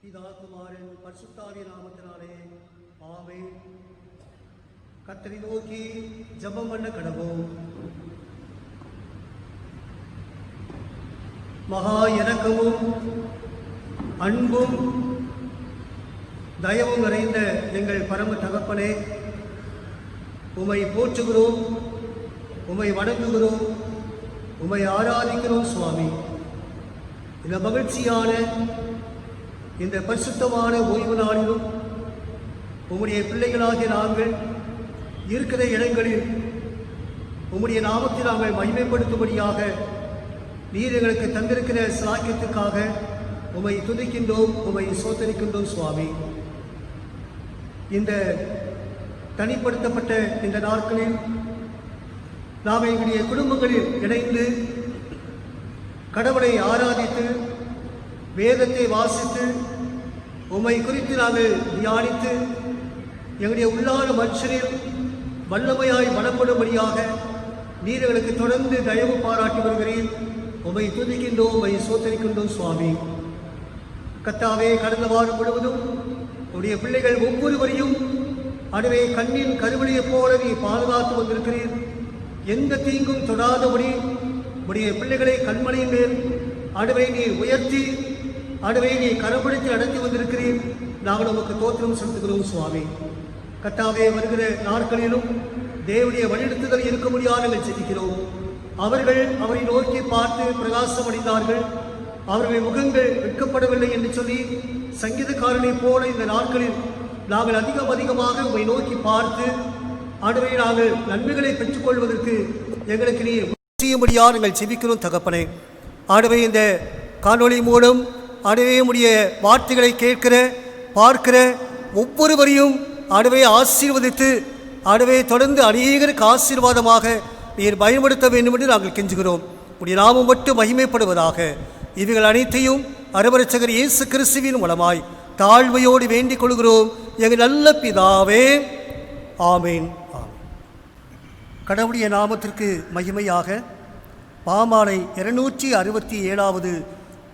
பிதா குமாரன் பரிசுத்தாவிய நாமத்தினாலே ஆமென். கர்த்தரை நோக்கி ஜெபம் பண்ண கடவோம். மகா இரக்கமும் அன்பும் தயவும் நிறைந்த எங்கள் பரம தகப்பனே, உம்மை போற்றுகிறோம், உம்மை வணங்குகிறோம், உம்மை ஆராதிக்கிறோம் சுவாமி. இந்த மகிழ்ச்சியான இந்த பரிசுத்தமான ஓய்வு நாளிலும் உம்முடைய பிள்ளைகளாகிய நாங்கள் இருக்கிற இடங்களில் உம்முடைய நாமத்தை நாங்கள் மகிமைப்படுத்தும்படியாக நீர் எங்களுக்கு தந்திருக்கிற சாக்கியத்துக்காக உம்மை துதிக்கின்றோம், உம்மை சோதரிக்கின்றோம் சுவாமி. இந்த தனிப்படுத்தப்பட்ட இந்த நாட்களில் நாம் எங்களுடைய குடும்பங்களில் இணைந்து கடவுளை ஆராதித்து வேதத்தை வாசித்து உம்மை குறித்து நாங்கள் தியானித்து எங்களுடைய உள்ளான மனுஷனில் வல்லமையாய் வளப்படும்படியாக நீர் எங்களுக்கு தொடர்ந்து தயவு பாராட்டி வருகிறீர். உம்மை துதிக்கின்றோம், உம்மை சோதரிக்கின்றோம் சுவாமி. கர்த்தாவே, கடந்த வாரம் முழுவதும் உடைய பிள்ளைகள் ஒவ்வொருவரையும் அதுவே கண்ணின் கருவழியைப் போல நீ பாதுகாத்து வந்திருக்கிறீர். எந்த தீங்கும் தொடாதபடி உடைய பிள்ளைகளை கண்மணியின் மேல் அடுவை நீ உயர்த்தி அடுவை நீ கரப்படுத்தி நடத்தி வந்திருக்கிறீர். நாங்கள் உமக்கு தோத்திரம் செலுத்துகிறோம் சுவாமி. கர்த்தாவே, வருகிற நாட்களிலும் தேவனுடைய வழிநடத்துதல் இருக்க முடியாது நாங்கள் சிந்திக்கிறோம். அவர்கள் அவரை நோக்கி பார்த்து பிரகாசம் அடைந்தார்கள், அவர்களுடைய முகங்கள் வெட்கப்படவில்லை என்று சொல்லி சங்கீதக்காரனை போல இந்த நாட்களில் நாங்கள் அதிகமாக உம்மை நோக்கி பார்த்து அடுவை நாங்கள் நன்மைகளை பெற்றுக்கொள்வதற்கு எங்களுக்கு நீ செய்யும்படியாக நாங்கள் செபிக்கிறோம் தகப்பனே. ஆடவே, இந்த காணொளி மூலம் ஆடவே உடைய வார்த்தைகளை கேட்கிற பார்க்கிற ஒவ்வொருவரையும் ஆடவே ஆசீர்வதித்து ஆடவே தொடர்ந்து அநேகருக்கு ஆசீர்வாதமாக நீர் பயன்படுத்த வேண்டும் என்று நாங்கள் கெஞ்சுகிறோம். உடைய நாமம் மட்டும் மகிமைப்படுவதாக. இவைகள் அனைத்தையும் அரவரட்சகர் இயேசு கிறிஸ்துவின் மூலமாய் தாழ்மையோடு வேண்டிக் கொள்கிறோம் எங்கள் நல்ல பிதாவே, ஆமேன். கடவுளுடைய நாமத்திற்கு மகிமையாக பாமாலை 267வது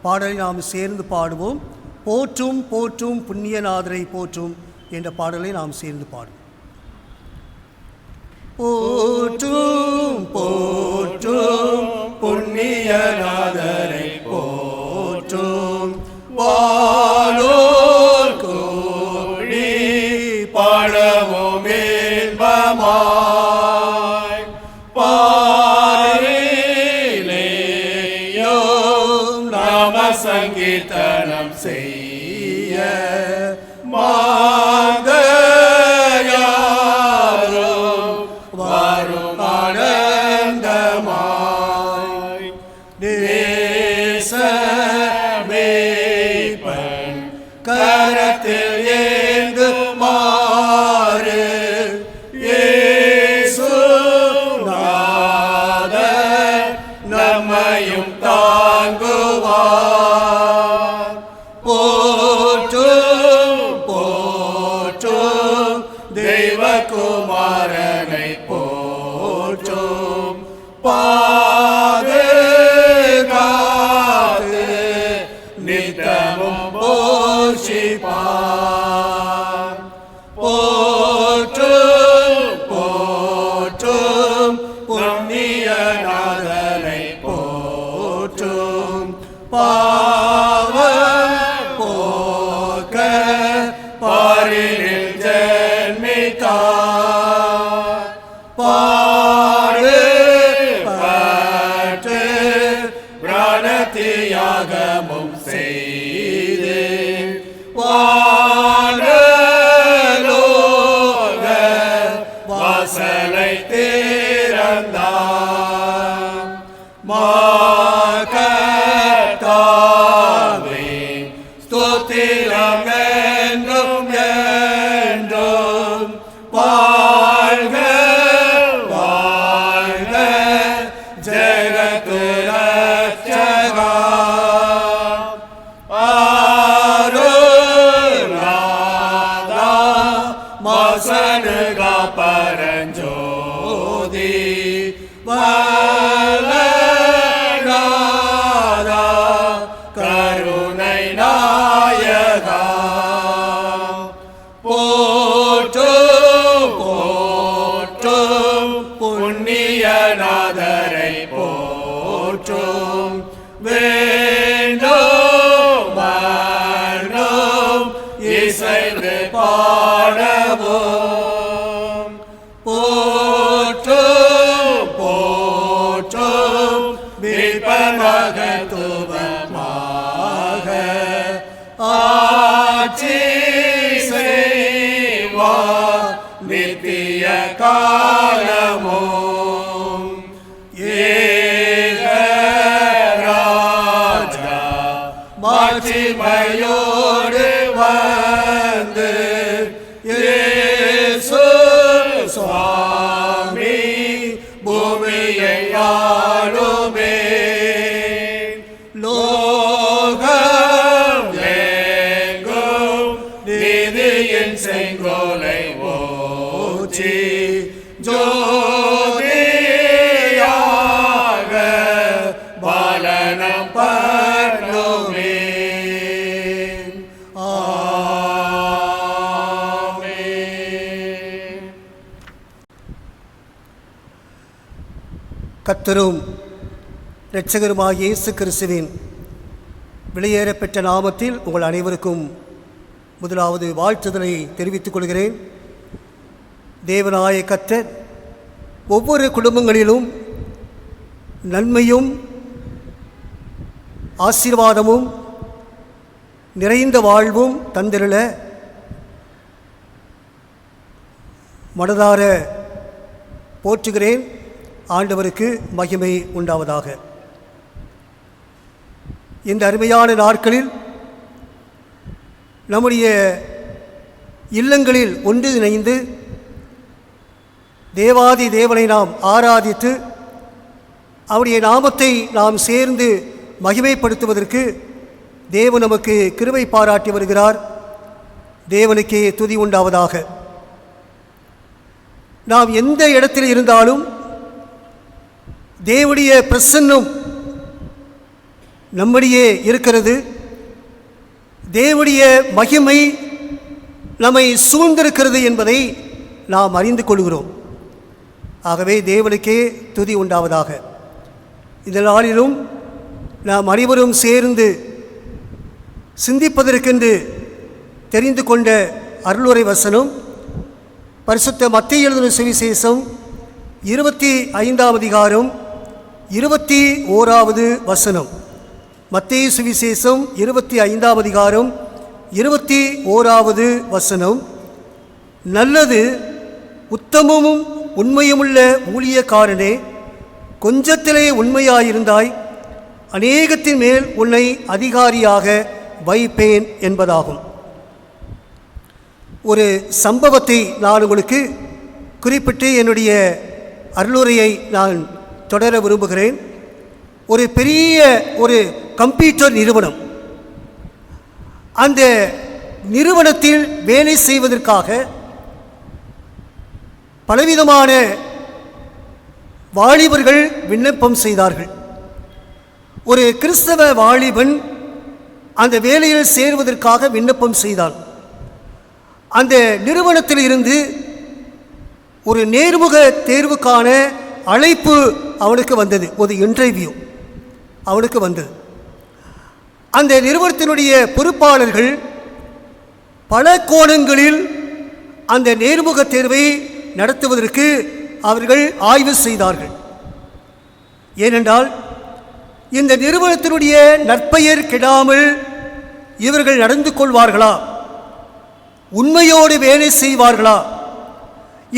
பாடலை நாம் சேர்ந்து பாடுவோம். போற்றும் போற்றும் புண்ணியநாதரை போற்றும் என்ற பாடலை நாம் சேர்ந்து பாடுவோம். போற்றும் போற்றும் புண்ணியநாதரை போற்றும் வானோர் கோடி பாடவும் இன்பமாய் பாரிலேயும் நாம சங்கீர்த்தனம் செய்ய மாதயாரும் வரும் ஆனந்தமாய் தேசமேய்ப்பன் கரத்தில் ஏந்து மாறு இயேசு நாத நம்மையும் தாங்குவார். போற்றும் போற்றும் தெய்வகுமாரனை போற்றும் பாதுகாத்து நித்தமும் போஷிப்பார். போற்றும் போற்றும் புண்ணியநாதனை போற்றும் பாவம் போக்க பாரினில் ஜென்மித்தார். பாடுபட்டு பிராணத்தியாகமும் செய்து வானலோக வாசலை திறந்தார். மாகத்தாவே ஸ்தோத்திரம் என்றும் என்றும் வாழ்க வாழ்க ஜெகத்து ரட்சகா. ஆருநாதா மாசனுகா பரஞ்சோதி வல்லநாதா கருணை நாயகா. போற்றும் போற்றும் விபமகத்துவமாக ஆட்சி செய்வார் நித்திய காலமும். ராஜா மாட்சிமையோடு வந்து இயேசு சுவாமி பூமியை ஆளுமே. லோகம் எங்கும் நீதியின் செங்கோலை ஓச்சி ஜோதியாக பாலனம் பண்ணுமே. கர்த்தரும் இரட்சகருமாகிய இயேசு கிறிஸ்துவின் வெளியேறப்பெற்ற நாமத்தில் உங்கள் அனைவருக்கும் முதலாவது வாழ்த்துதலை தெரிவித்துக் கொள்கிறேன். தேவனாய கர்த்தர் ஒவ்வொரு குடும்பங்களிலும் நன்மையும் ஆசீர்வாதமும் நிறைந்த வாழ்வும் தந்திரள மனதார போற்றுகிறேன். ஆண்டவருக்கு மகிமை உண்டாவதாக. இந்த அருமையான நாட்களில் நம்முடைய இல்லங்களில் ஒன்றிணைந்து தேவாதி தேவனை நாம் ஆராதித்து அவருடைய நாமத்தை நாம் சேர்ந்து மகிமைப்படுத்துவதற்கு தேவன் நமக்கு கிருபை பாராட்டி வருகிறார். தேவனுக்கே துதி உண்டாவதாக. நாம் எந்த இடத்தில் இருந்தாலும் தேவனுடைய பிரசன்னம் நம்மிடையே இருக்கிறது. தேவனுடைய மகிமை நம்மை சூழ்ந்திருக்கிறது என்பதை நாம் அறிந்து கொள்கிறோம். ஆகவே தேவனுக்கே துதி உண்டாவதாக. இந்த நாளிலும் நாம் அனைவரும் சேர்ந்து சிந்திப்பதற்கென்று தெரிந்து கொண்ட அருளுரை வசனம் பரிசுத்த மத்தேயு எழுதின சுவிசேஷம் 25ஆம் அதிகாரம் 21வது வசனம். மத்தேயு சுவிசேஷம் 25ஆம் அதிகாரம் 21வது வசனம். நல்லது உத்தமமும் உண்மையுமுள்ள ஊழியக்காரனே, கொஞ்சத்திலே உண்மையாயிருந்தாய், அநேகத்தின் மேல் உன்னை அதிகாரியாக வைப்பேன் என்பதாகும். ஒரு சம்பவத்தை நான் உங்களுக்கு குறிப்பிட்டு என்னுடைய அருளுரையை நான் தொடர விரும்புகிறேன். ஒரு பெரிய ஒரு கம்ப்யூட்டர் நிறுவனம், அந்த நிறுவனத்தில் வேலை செய்வதற்காக பலவிதமான வாலிபர்கள் விண்ணப்பம் செய்தார்கள். ஒரு கிறிஸ்தவ வாலிபன் அந்த வேலையில் சேர்வதற்காக விண்ணப்பம் செய்தான். அந்த நிறுவனத்தில் இருந்து ஒரு நேர்முக தேர்வுக்கான அழைப்பு அவனுக்கு வந்தது. ஒரு இன்டர்வியூ அவனுக்கு வந்தது. அந்த நிறுவனத்தினுடைய பொறுப்பாளர்கள் பல கோணங்களில் அந்த நேர்முக தேர்வை நடத்துவதற்கு அவர்கள் ஆய்வு செய்தார்கள். ஏனென்றால் இந்த நிறுவனத்தினுடைய நற்பெயர் கெடாமல் இவர்கள் நடந்து கொள்வார்களா, உண்மையோடு வேலை செய்வார்களா,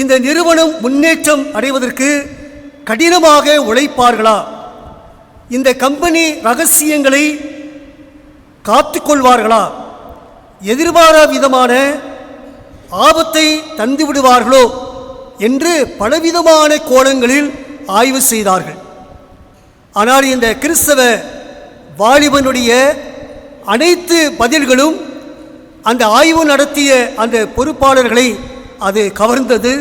இந்த நிறுவனம் முன்னேற்றம் அடைவதற்கு கடினமாக உழைப்பார்களா, இந்த கம்பெனி ரகசியங்களை காத்துக்கொள்வார்களா, எதிர்பாரா விதமான ஆபத்தை தந்து விடுவார்களோ என்று பலவிதமான கோணங்களில் ஆய்வு செய்தார்கள். ஆனால் இந்த கிறிஸ்தவ வாலிபனுடைய அனைத்து பதில்களும் அந்த ஆய்வு நடத்திய அந்த பொறுப்பாளர்களை அது கவர்ந்தது.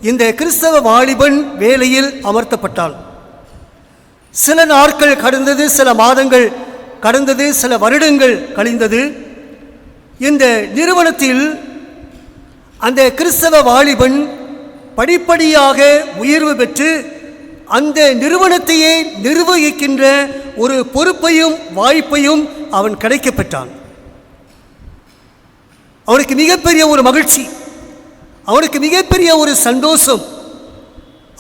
இந்த கிறிஸ்தவ வாலிபன் வேலையில் அமர்த்தப்பட்டான். சில நாட்கள் கடந்தது, சில மாதங்கள் கடந்தது, சில வருடங்கள் கழிந்தது. இந்த நிறுவனத்தில் அந்த கிறிஸ்தவ வாலிபன் படிப்படியாக உயர்வு பெற்று அந்த நிறுவனத்தையே நிர்வகிக்கின்ற ஒரு பொறுப்பையும் வாய்ப்பையும் அவன் கிடைக்கப்பெற்றான். அவனுக்கு மிகப்பெரிய ஒரு மகிழ்ச்சி. அவனுக்கு மிகப்பெரிய ஒரு சந்தோஷம்.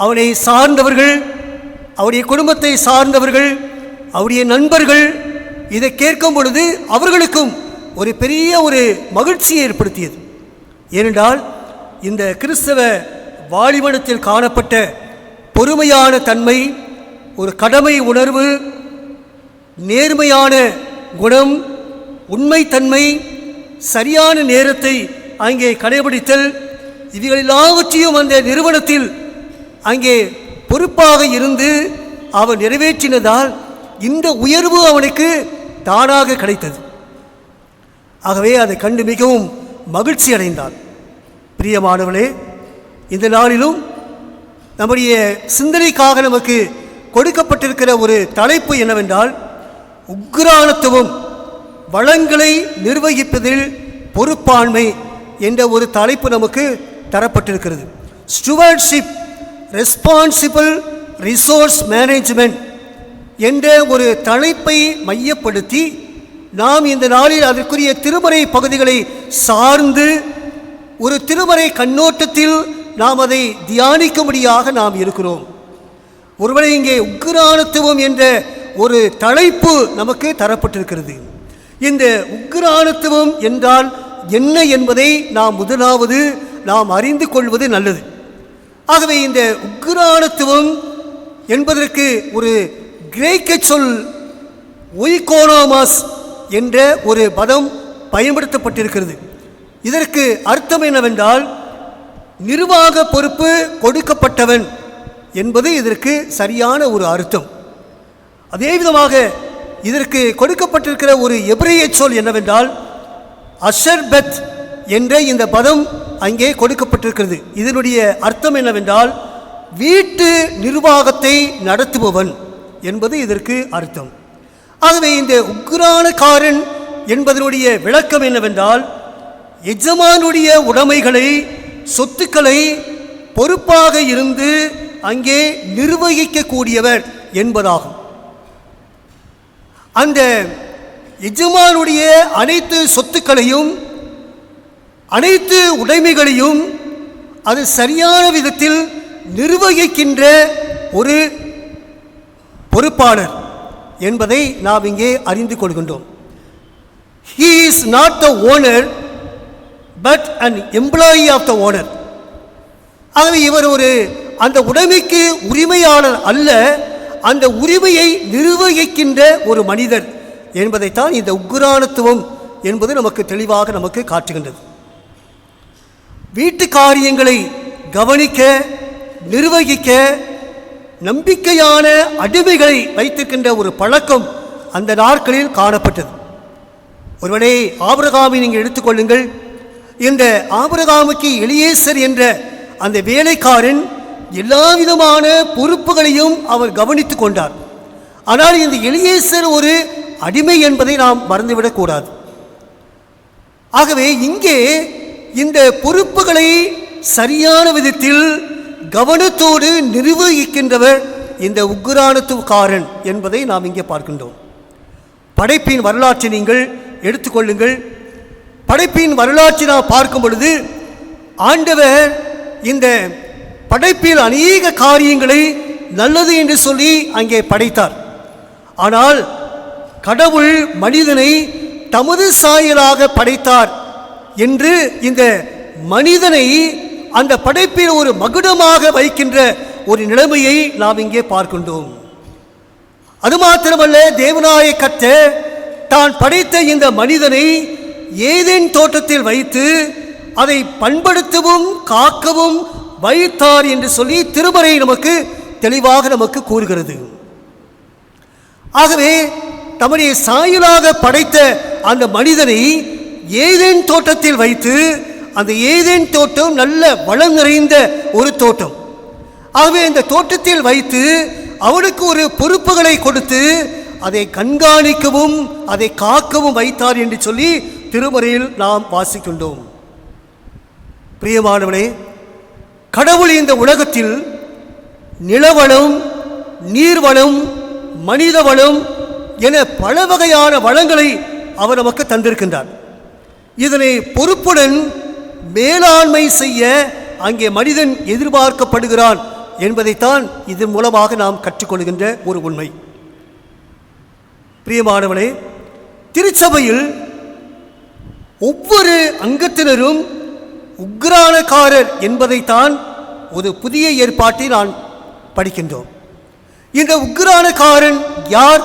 அவனை சார்ந்தவர்கள், அவருடைய குடும்பத்தை சார்ந்தவர்கள், அவருடைய நண்பர்கள் இதை கேட்கும் பொழுது அவர்களுக்கும் ஒரு பெரிய ஒரு மகிழ்ச்சியை ஏற்படுத்தியது. ஏனென்றால் இந்த கிறிஸ்தவ வாலிபனத்தில் காணப்பட்ட பொறுமையான தன்மை, ஒரு கடமை உணர்வு, நேர்மையான குணம், உண்மைத்தன்மை, சரியான நேரத்தை அங்கே கடைபிடித்தல், இவைகள் எல்லாவற்றையும் அந்த நிறுவனத்தில் அங்கே பொறுப்பாக இருந்து அவன் நிறைவேற்றினதால் இந்த உயர்வு அவனுக்கு தானாக கிடைத்தது. ஆகவே அதை கண்டு மிகவும் மகிழ்ச்சி அடைந்தான். பிரியமானவர்களே, இந்த நாளிலும் நம்முடைய சிந்தனைக்காக நமக்கு கொடுக்கப்பட்டிருக்கிற ஒரு தலைப்பு என்னவென்றால், உக்கிரானத்துவம், வளங்களை நிர்வகிப்பதில் பொறுப்பாண்மை என்ற ஒரு தலைப்பு நமக்கு தரப்பட்டிருக்கிறது. ஸ்டூவர்ட்ஷிப், ரெஸ்பான்சிபிள் ரிசோர்ஸ் மேனேஜ்மெண்ட் என்ற ஒரு தலைப்பை மையப்படுத்தி நாம் இந்த நாளில் அதற்குரிய திருமறை பகுதிகளை சார்ந்து ஒரு திருமறை கண்ணோட்டத்தில் நாம் அதை தியானிக்கும்படியாக நாம் இருக்கிறோம். ஒருவேளை இங்கே உக்கிரானத்துவம் என்ற ஒரு தலைப்பு நமக்கு தரப்பட்டிருக்கிறது. இந்த உக்கிரானத்துவம் என்றால் என்ன என்பதை நாம் முதலாவது நாம் அறிந்து கொள்வது நல்லது. ஆகவே இந்த உக்கிரானத்துவம் என்பதற்கு ஒரு கிரேக்க சொல் ஒய்கோனோமாஸ் என்ற ஒரு பதம் பயன்படுத்தப்பட்டிருக்கிறது. இதற்கு அர்த்தம் என்னவென்றால், நிர்வாக பொறுப்பு கொடுக்கப்பட்டவன் என்பது இதற்கு சரியான ஒரு அர்த்தம். அதே விதமாக இதற்கு கொடுக்கப்பட்டிருக்கிற ஒரு எபிரேய சொல் என்னவென்றால் அஷர்பத் என்ற இந்த பதம் அங்கே கொடுக்கப்பட்டிருக்கிறது. இதனுடைய அர்த்தம் என்னவென்றால் வீட்டு நிர்வாகத்தை நடத்துபவன் என்பது இதற்கு அர்த்தம். ஆகவே இந்த உக்கிரானக்காரன் என்பதனுடைய விளக்கம் என்னவென்றால், எஜமானுடைய உடைமைகளை, சொத்துக்களை பொறுப்பாக இருந்து அங்கே நிர்வகிக்கக்கூடியவர் என்பதாகும். அந்த எஜமானுடைய அனைத்து சொத்துக்களையும் அனைத்து உடைமைகளையும் அது சரியான விதத்தில் நிர்வகிக்கின்ற ஒரு பொறுப்பாளர் என்பதை நாம் இங்கே அறிந்து கொள்கின்றோம். He is not the owner but an employee of the owner. ஆகவே இவர் ஒரு அந்த உடைமைக்கு உரிமையாளர் அல்ல, அந்த உரிமையை நிர்வகிக்கின்ற ஒரு மனிதர் என்பதைத்தான் இந்த உக்கிரானத்துவம் என்பது நமக்கு தெளிவாக நமக்கு காட்டுகின்றது. வீட்டு காரியங்களை கவனிக்க, நிர்வகிக்க நம்பிக்கையான அடிமைகளை வைத்திருக்கின்ற ஒரு பழக்கம் அந்த நாட்களில் காணப்பட்டது. ஒருவனே ஆபிரகாமை நீங்கள் எடுத்துக்கொள்ளுங்கள். இந்த ஆபிரகாமுக்கு எலியேசர் என்ற அந்த வேலைக்காரன் எல்லா விதமான பொறுப்புகளையும் அவர் கவனித்து கொண்டார். ஆனால் இந்த எலியேசர் ஒரு அடிமை என்பதை நாம் மறந்துவிடக்கூடாது. ஆகவே இங்கே இந்த பொறுப்புகளை சரியான விதத்தில் கவனத்தோடு நிர்வகிக்கின்றவர் இந்த உக்கிரானத்துவக்காரன் என்பதை நாம் இங்கே பார்க்கின்றோம். படைப்பின் வரலாற்றை நீங்கள் எடுத்துக்கொள்ளுங்கள். படைப்பின் வரலாற்றை நாம் பார்க்கும் பொழுது ஆண்டவர் இந்த படைப்பில் அநேக காரியங்களை நல்லது என்று சொல்லி அங்கே படைத்தார். ஆனால் கடவுள் மனிதனை தமது சாயலாக படைத்தார் என்று இந்த மனிதனை அந்த படைப்பில் ஒரு மகுடமாக வைக்கின்ற ஒரு நிலைமையை நாம் இங்கே பார்க்கின்றோம். அது மாத்திரமல்ல, தேவனாய கர்த்தர் தான் படைத்த இந்த மனிதனை ஏதேன் தோட்டத்தில் வைத்து அதை பண்படுத்தவும் காக்கவும் வைத்தார் என்று சொல்லி திருமறை நமக்கு தெளிவாக நமக்கு கூறுகிறது. ஆகவே தம்முடைய சாயலாக படைத்த அந்த மனிதனை ஏதேன் தோட்டத்தில் வைத்து, அந்த ஏதேன் தோட்டம் நல்ல வளம் நிறைந்த ஒரு தோட்டம். ஆகவே இந்த தோட்டத்தில் வைத்து அவனுக்கு ஒரு பொறுப்புகளை கொடுத்து அதை கண்காணிக்கவும் அதை காக்கவும் வைத்தார் என்று சொல்லி திருமறையில் நாம் வாசிக்கின்றோம். பிரியமானவனே, கடவுள் இந்த உலகத்தில் நிலவளம், நீர்வளம், மனித வளம் என பல வகையான வளங்களை அவர் நமக்கு தந்திருக்கின்றார். இதனை பொறுப்புடன் மேலாண்மை செய்ய அங்கே மனிதன் எதிர்பார்க்கப்படுகிறான் என்பதைத்தான் இதன் மூலமாக நாம் கற்றுக்கொள்கின்ற ஒரு உண்மை. பிரியமானவர்களே, திருச்சபையில் ஒவ்வொரு அங்கத்தினரும் உக்ரானக்காரர் என்பதைத்தான் ஒரு புதிய ஏற்பாட்டை நான் படிக்கின்றோம். இந்த உக்ரானக்காரன் யார்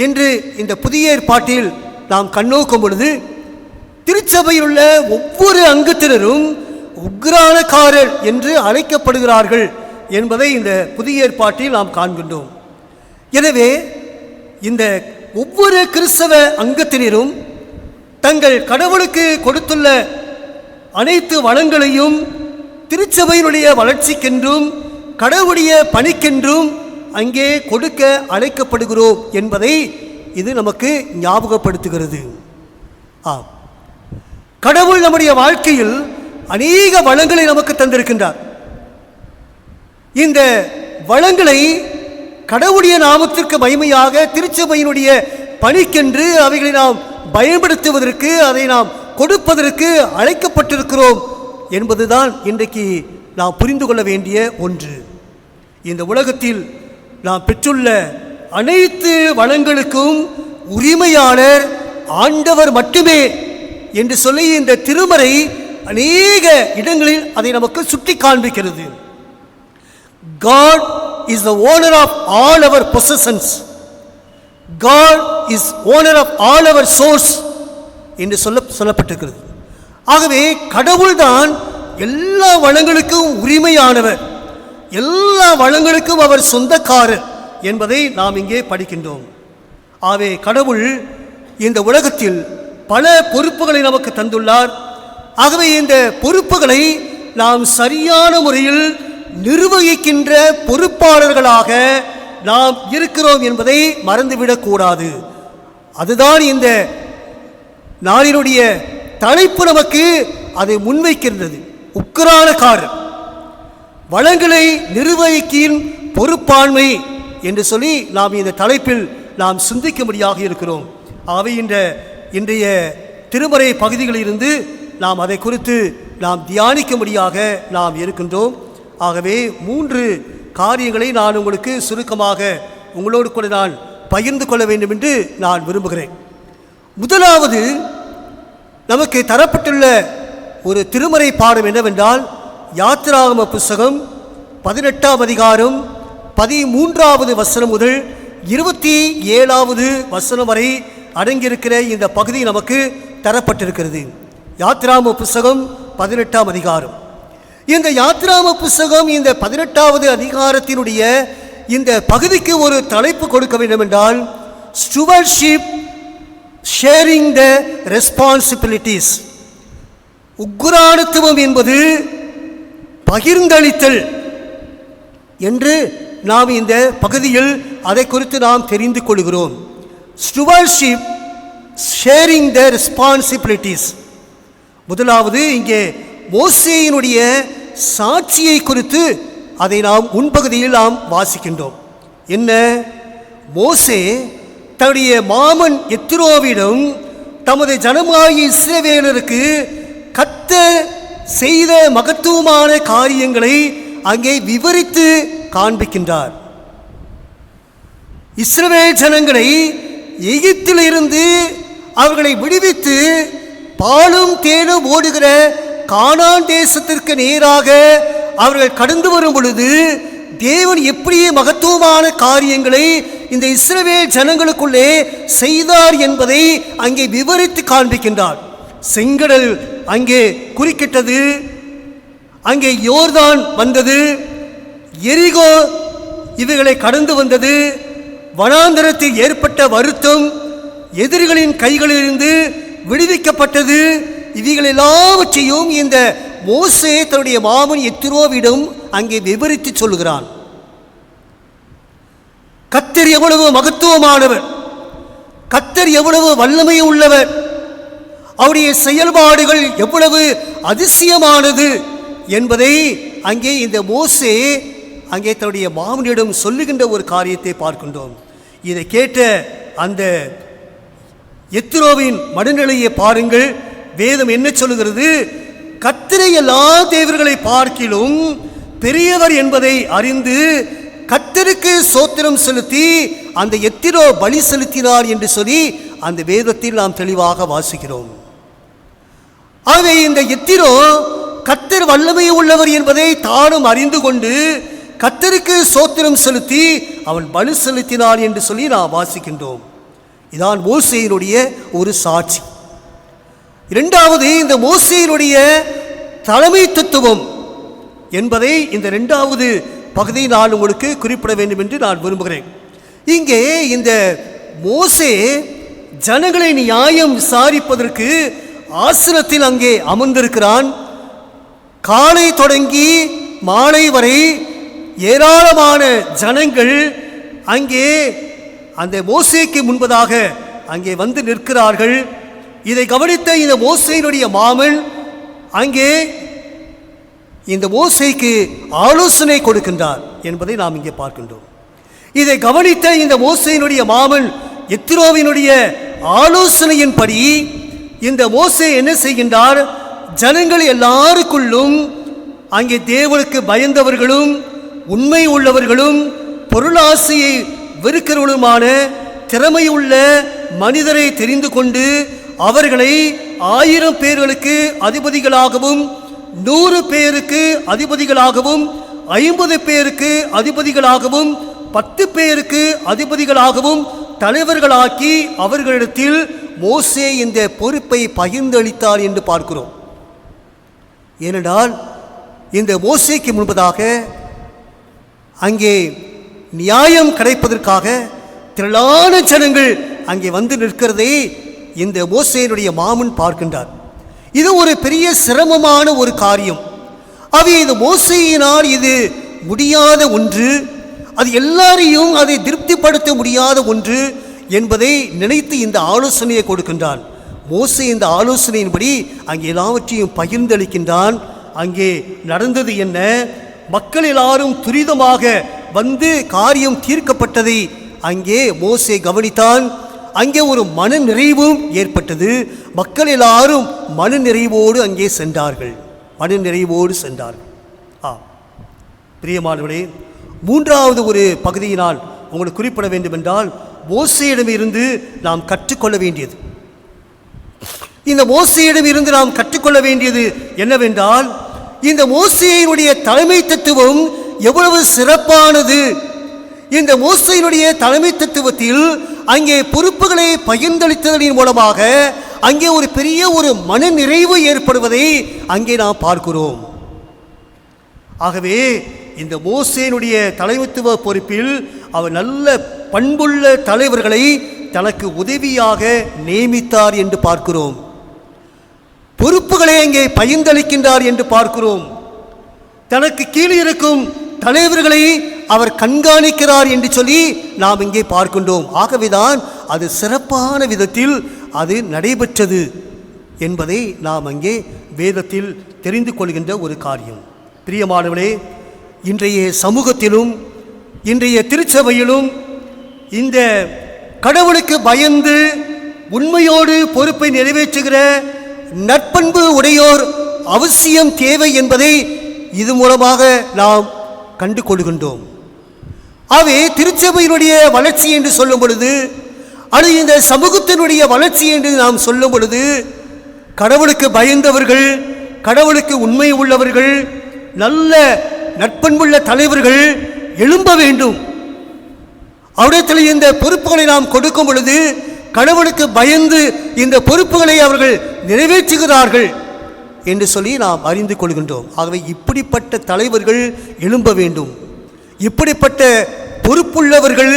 என்று இந்த புதிய ஏற்பாட்டில் நாம் கண்ணோக்கும் பொழுது, திருச்சபையில் உள்ள ஒவ்வொரு அங்கத்தினரும் உக்ரானக்காரர் என்று அழைக்கப்படுகிறார்கள் என்பதை இந்த புதிய ஏற்பாட்டில் நாம் காண்கின்றோம். எனவே இந்த ஒவ்வொரு கிறிஸ்தவ அங்கத்தினரும் தங்கள் கடவுளுக்கு கொடுத்துள்ள அனைத்து வளங்களையும் திருச்சபையினுடைய வளர்ச்சிக்கென்றும் கடவுளுடைய பணிக்கென்றும் அங்கே கொடுக்க அழைக்கப்படுகிறோம் என்பதை இது நமக்கு ஞாபகப்படுத்துகிறது. கடவுள் நம்முடைய வாழ்க்கையில் அநேக வளங்களை நமக்கு தந்திருக்கின்றார். இந்த வளங்களை கடவுளுடைய நாமத்திற்கு மகிமையாக திருச்சபையினுடைய பணிக்கென்று அவைகளை நாம் பயன்படுத்துவதற்கு, அதை நாம் கொடுப்பதற்கு அழைக்கப்பட்டிருக்கிறோம் என்பதுதான் இன்றைக்கு நாம் புரிந்து கொள்ள வேண்டிய ஒன்று. இந்த உலகத்தில் நாம் பெற்றுள்ள அனைத்து வளங்களுக்கும் உரிமையாளர் ஆண்டவர் மட்டுமே என்று சொல்லி இந்த திருமறை அநேக இடங்களில் அதை நமக்கு சுட்டி காண்பிக்கிறது. God is the owner of all our possessions. God is owner of all our source என்று சொல்லப்பட்டிருக்கிறது. ஆகவே கடவுள்தான் எல்லா வளங்களுக்கும் உரிமையானவர், எல்லா வளங்களுக்கும் அவர் சொந்தக்காரர் என்பதை நாம் இங்கே படிக்கின்றோம். ஆகவே கடவுள் இந்த உலகத்தில் பல பொறுப்புகளை நமக்கு தந்துள்ளார். ஆகவே இந்த பொறுப்புகளை நாம் சரியான முறையில் நிர்வகிக்கின்ற பொறுப்பாளர்களாக நாம் இருக்கிறோம் என்பதை மறந்துவிடக்கூடாது. அதுதான் இந்த நாளினுடைய தலைப்பு நமக்கு அதை முன்வைக்கின்றது. உக்ரானக்காரர், வளங்களை நிர்வகிக்கும் பொறுப்பாண்மை என்று சொல்லி நாம் இந்த தலைப்பில் நாம் சிந்திக்கும்படியாக இருக்கிறோம். ஆகவே இன்றைய திருமறை பகுதிகளிலிருந்து நாம் அதை குறித்து நாம் தியானிக்கும்படியாக நாம் இருக்கின்றோம். ஆகவே 3 காரியங்களை நான் உங்களுக்கு சுருக்கமாக உங்களோடு கூட நான் பகிர்ந்து கொள்ள வேண்டும் என்று நான் விரும்புகிறேன். முதலாவது, நமக்கு தரப்பட்டுள்ள ஒரு திருமறை பாடம் என்னவென்றால், யாத்திராகம புஸ்தகம் 18ஆம் அதிகாரம் 13வது வசனம் முதல் 27வது வசனம் வரை அடங்கியிருக்கிற இந்த பகுதி நமக்கு தரப்பட்டிருக்கிறது. யாத்திராகம புஸ்தகம் 18ஆம் அதிகாரம். இந்த யாத்திராகம புஸ்தகம் இந்த 18வது அதிகாரத்தினுடைய இந்த பகுதிக்கு ஒரு தலைப்பு கொடுக்க வேண்டும் என்றால், ஸ்டூவர்ஷிப் ஷேரிங் த ரெஸ்பான்சிபிலிட்டிஸ். உக்ரானத்துவம் என்பது பகிர்ந்தளித்தல் என்று நாம் இந்த பகுதியில் அதை குறித்து நாம் தெரிந்து கொள்கிறோம். ஸ்டூவர்ஷிப் ஷேரிங் த ரெஸ்பான்சிபிலிட்டிஸ். முதலாவது, இங்கே மோசேயினுடைய சாட்சியை குறித்து அதை நாம் முன்பகுதியில் நாம் வாசிக்கின்றோம். என்ன? மோசே தன்னுடைய மாமன் எத்ரோவிடம் தமது ஜனமாகிய இஸ்ரவேலருக்கு கர்த்தர் செய்த மகத்துவமான காரியங்களை அங்கே விவரித்து காண்பிக்கின்றார். இஸ்ரவேல் ஜனங்களை எகிப்திலிருந்து அவர்களை விடுவித்து பாலும் தேனும் ஓடுகிற கானான் தேசத்திற்கு நேராக அவர்கள் கடந்து வரும் பொழுது தேவன் எப்படி மகத்துவமான காரியங்களை இந்த இஸ்ரவேல் ஜனங்களுக்குள்ளே செய்தார் என்பதை அங்கே விவரித்து காண்பிக்கின்றார். செங்கடல் அங்கே குறுக்கிட்டது, அங்கே யோர்தான் வந்தது, எரிகோ இவைகளை கடந்து வந்தது, வனாந்தரத்தில் ஏற்பட்ட வருத்தம் எதிரிகளின் கைகளிலிருந்து விடுவிக்கப்பட்டது. இவைகள் எல்லாவற்றையும் இந்த மோசே தன்னுடைய மாமன் எத்ரோவிடம் அங்கே விவரித்து சொல்கிறான். கர்த்தர் எவ்வளவு மகத்துவமானவர், கர்த்தர் எவ்வளவு வல்லமை உள்ளவர், அவருடைய செயல்பாடுகள் எவ்வளவு அதிசயமானது என்பதை அங்கே இந்த மோசே அங்கே தன்னுடைய மாமனிடம் சொல்லுகின்ற ஒரு காரியத்தை பார்க்கின்றோம். இதை கேட்ட அந்த எத்ரோவின் மனநிலையை பாருங்கள். வேதம் என்ன சொல்லுகிறது? கர்த்தரை எல்லா தேவர்களை பார்க்கிலும் பெரியவர் என்பதை அறிந்து கர்த்தருக்கு சோத்திரம் செலுத்தி அந்த எத்திரோ பலி செலுத்தினார் என்று சொல்லி அந்த வேதத்தில் நாம் தெளிவாக வாசிக்கிறோம். ஆகவே இந்த எத்திரோ கர்த்தர் வல்லமை உள்ளவர் என்பதை தானும் அறிந்து கொண்டு கர்த்தருக்கு சோத்திரம் செலுத்தி அவன் பலி செலுத்தினான் என்று சொல்லி நாம் வாசிக்கின்றோம். இதான் மோசேயினுடைய ஒரு சாட்சி. இரண்டாவது, இந்த மோசேயினுடைய தலைமை தத்துவம் என்பதை இந்த இரண்டாவது பகுதியை நான் உங்களுக்கு குறிப்பிட வேண்டும் என்று நான் விரும்புகிறேன். இங்கே இந்த மோசே ஜனங்களை நியாயம் விசாரிப்பதற்கு ஆசனத்தில் அங்கே அமர்ந்திருக்கிறான். காலை தொடங்கி மாலை வரை ஏராளமான ஜனங்கள் அங்கே அந்த மோசேக்கு முன்பதாக அங்கே வந்து நிற்கிறார்கள். இதை கவனித்த இந்த மோசேயினுடைய மாமன் அங்கே இந்த மோசேக்கு ஆலோசனை கொடுக்கின்றார் என்பதை நாம் இங்கே பார்க்கின்றோம். இதை கவனித்த இந்த மோசேயினுடைய மாமன் எத்திரோவினுடைய ஆலோசனையின்படி இந்த மோசே என்ன செய்கின்றார்? ஜனங்கள் எல்லாருக்குள்ளும் அங்கே தேவனுக்கு பயந்தவர்களும் உண்மை உள்ளவர்களும் பொருளாசையை வெறுக்கிறவர்களுமான திறமையுள்ள மனிதரை தெரிந்து கொண்டு அவர்களை 1000 பேர்களுக்கு அதிபதிகளாகவும் 100 பேருக்கு அதிபதிகளாகவும் 50 பேருக்கு அதிபதிகளாகவும் 10 பேருக்கு அதிபதிகளாகவும் தலைவர்களாக்கி அவர்களிடத்தில் மோசே இந்த பொறுப்பை பகிர்ந்தளித்தார் என்று பார்க்கிறோம். ஏனென்றால் இந்த மோசேக்கு முன்பதாக அங்கே நியாயம் கிடைப்பதற்காக திரளான ஜனங்கள் அங்கே வந்து நிற்கிறதை இந்த மோசேயினுடைய மாமன் பார்க்கின்றார். இது ஒரு பெரிய சிரமமான ஒரு காரியம். அவை இது மோசேயினால் இது முடியாத ஒன்று, அது எல்லாரையும் அதை திருப்திப்படுத்த முடியாத ஒன்று என்பதை நினைத்து இந்த ஆலோசனையை கொடுக்கின்றான். மோசே இந்த ஆலோசனையின்படி அங்கே எல்லாவற்றையும் பகிர்ந்தளிக்கின்றான். அங்கே நடந்தது என்ன? மக்கள் எல்லாரும் துரிதமாக வந்து காரியம் தீர்க்கப்பட்டதை அங்கே மோசே கவனித்தான். அங்கே ஒரு மன நிறைவும் ஏற்பட்டது. மக்கள் எல்லாரும் மன நிறைவோடு அங்கே சென்றார்கள். மன நிறைவோடு சென்றார்கள். பிரியமானவர்களே, மூன்றாவது ஒரு பகுதியினால் உங்களுக்கு குறிப்பிட வேண்டும் என்றால் மோசேயிடமிருந்து நாம் கற்றுக்கொள்ள வேண்டியது. இந்த மோசேயிடமிருந்து நாம் கற்றுக்கொள்ள வேண்டியது என்னவென்றால், இந்த மோசேயினுடைய தலைமை தத்துவம் எவ்வளவு சிறப்பானது. இந்த மோசேயினுடைய தலைமை தத்துவத்தில் அங்கே பொறுப்புகளை பகிர்ந்தளித்ததன் மூலமாக அங்கே ஒரு பெரிய ஒரு மன நிறைவு ஏற்படுவதை அங்கே நாம் பார்க்கிறோம். ஆகவே இந்த மோசேயினுடைய தலைமைத்துவ பொறுப்பில் அவர் நல்ல பண்புள்ள தலைவர்களை தனக்கு உதவியாக நியமித்தார் என்று பார்க்கிறோம். பொறுப்புகளை அங்கே பகிர்ந்தளிக்கின்றார் என்று பார்க்கிறோம். தனக்கு கீழே இருக்கும் தலைவர்களை அவர் கண்காணிக்கிறார் என்று சொல்லி நாம் இங்கே பார்க்கின்றோம். ஆகவேதான் அது சிறப்பான விதத்தில் அது நடைபெற்றது என்பதை நாம் அங்கே வேதத்தில் தெரிந்து கொள்கின்ற ஒரு காரியம். பிரியமானவர்களே, இன்றைய சமூகத்திலும் இன்றைய திருச்சபையிலும் இந்த கடவுளுக்கு பயந்து உண்மையோடு பொறுப்பை நிறைவேற்றுகிற நற்பண்பு உடையோர் அவசியம் தேவை என்பதை இது மூலமாக நாம் கண்டு கொள்கின்றோம். ஆகவே திருச்சபையினுடைய வளர்ச்சி என்று சொல்லும் பொழுது, அது இந்த சமூகத்தினுடைய வளர்ச்சி என்று நாம் சொல்லும் பொழுது, கடவுளுக்கு பயந்தவர்கள், கடவுளுக்கு உண்மை உள்ளவர்கள், நல்ல நற்பண்புள்ள தலைவர்கள் எழும்ப வேண்டும். அவரிடத்தில் இந்த பொறுப்புகளை நாம் கொடுக்கும் பொழுது கடவுளுக்கு பயந்து இந்த பொறுப்புகளை அவர்கள் நிறைவேற்றுகிறார்கள் என்று சொல்லி நாம் அறிந்து கொள்கின்றோம். ஆகவே இப்படிப்பட்ட தலைவர்கள் எழும்ப வேண்டும். இப்படிப்பட்ட பொறுப்புள்ளவர்கள்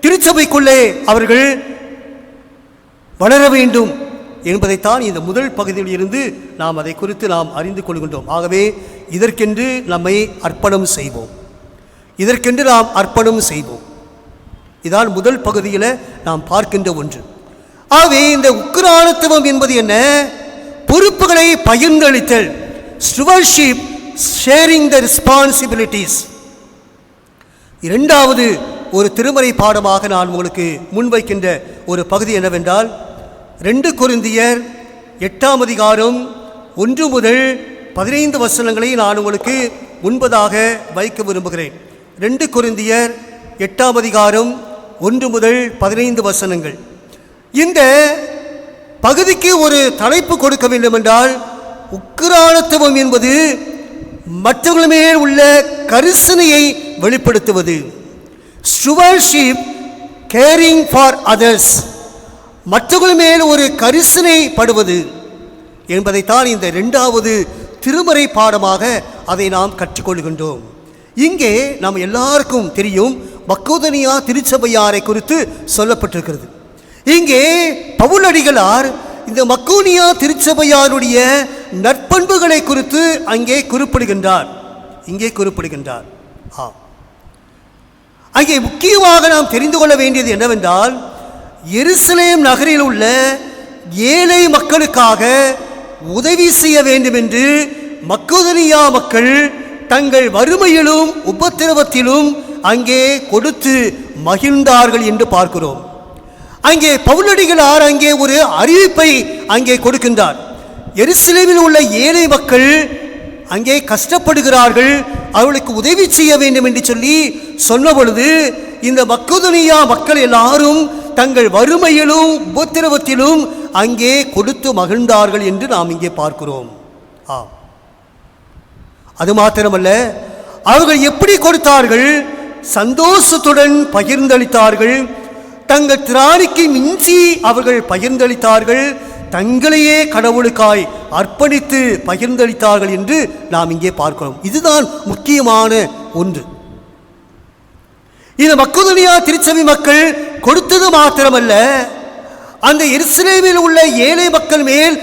திருச்சபைக்குள்ளே அவர்கள் வளர வேண்டும் என்பதைத்தான் இந்த முதல் பகுதியில் இருந்து நாம் அதை குறித்து நாம் அறிந்து கொள்கின்றோம். ஆகவே இதற்கென்று நம்மை அர்ப்பணம் செய்வோம். இதற்கென்று நாம் அர்ப்பணம் செய்வோம். இதான் முதல் பகுதியில் நாம் பார்க்கின்ற ஒன்று. ஆகவே இந்த உக்கிரானத்துவம் என்பது என்ன? பொறுப்புகளை பகிர்ந்தளித்தல், ஸ்டுவர்ஷிப், ஷேரிங் த ரெஸ்பான்சிபிலிட்டிஸ். இரண்டாவது ஒரு திருமறை பாடமாக நான் உங்களுக்கு முன்வைக்கின்ற ஒரு பகுதி என்னவென்றால் 2 கொரிந்தியர் 8ஆம் அதிகாரம் 1 முதல் 15 வசனங்களை நான் உங்களுக்கு முன்பதாக வைக்க விரும்புகிறேன். 2 கொரிந்தியர் 8ஆம் அதிகாரம் 1 முதல் 15 வசனங்கள். இந்த பகுதிக்கு ஒரு தலைப்பு கொடுக்க வேண்டும் என்றால், உக்கிரானத்துவம் என்பது மற்றவர்கள் மேல் உள்ள கரிசனையை வெளிப்படுத்துவது. ஸ்டுவர்ஷிப், கேரிங் ஃபார் அதர்ஸ், மற்றவர்கள் மேல் ஒரு கரிசனை படுவது என்பதைத்தான் இந்த 2வது திருமறை பாடமாக அதை நாம் கற்றுக்கொள்கின்றோம். இங்கே நாம் எல்லாருக்கும் தெரியும், மக்கோதனியா திருச்சபையாரை குறித்து சொல்லப்பட்டிருக்கிறது. இங்கே பவுலடிகளார் இந்த மக்கோனியா திருச்சபையாருடைய நற்பண்புகளை குறித்து அங்கே குறிப்பிடுகின்றார். அங்கே முக்கியமாக நாம் தெரிந்து கொள்ள வேண்டியது என்னவென்றால், எருசலேம் நகரில் உள்ள ஏழை மக்களுக்காக உதவி செய்ய வேண்டும் என்று மக்கோதனியா மக்கள் தங்கள் வறுமையிலும் உபத்திரவத்திலும் அங்கே கொடுத்து மகிழ்ந்தார்கள் என்று பார்க்கிறோம். அங்கே பவுலடிகளார் அங்கே ஒரு அறிவிப்பை அங்கே கொடுக்கின்றார். எருசலேமில் உள்ள ஏழை மக்கள் அங்கே கஷ்டப்படுகிறார்கள், அவர்களுக்கு உதவி செய்ய வேண்டும் என்று சொல்லி சொன்ன பொழுது, இந்த மக்கோதனியா மக்கள் எல்லாரும் தங்கள் வறுமையிலும் உபத்திரவத்திலும் அங்கே கொடுத்து மகிழ்ந்தார்கள் என்று நாம் இங்கே பார்க்கிறோம். அது மாத்திரமல்ல, அவர்கள் எப்படி கொடுத்தார்கள்? சந்தோஷத்துடன் பகிர்ந்தளித்தார்கள். தங்கள் திராணிக்கு மிஞ்சி அவர்கள் பகிர்ந்தளித்தார்கள். தங்களையே கடவுளுக்காய் அர்ப்பணித்து பகிர்ந்தளித்தார்கள் என்று நாம் இங்கே பார்க்கிறோம். இதுதான் முக்கியமான ஒன்று. இந்த மக்கோதனியா திருச்சபை மக்கள் கொடுத்தது மாத்திரமல்ல, அந்த எருசலேமில் உள்ள ஏழை மக்கள் மேல்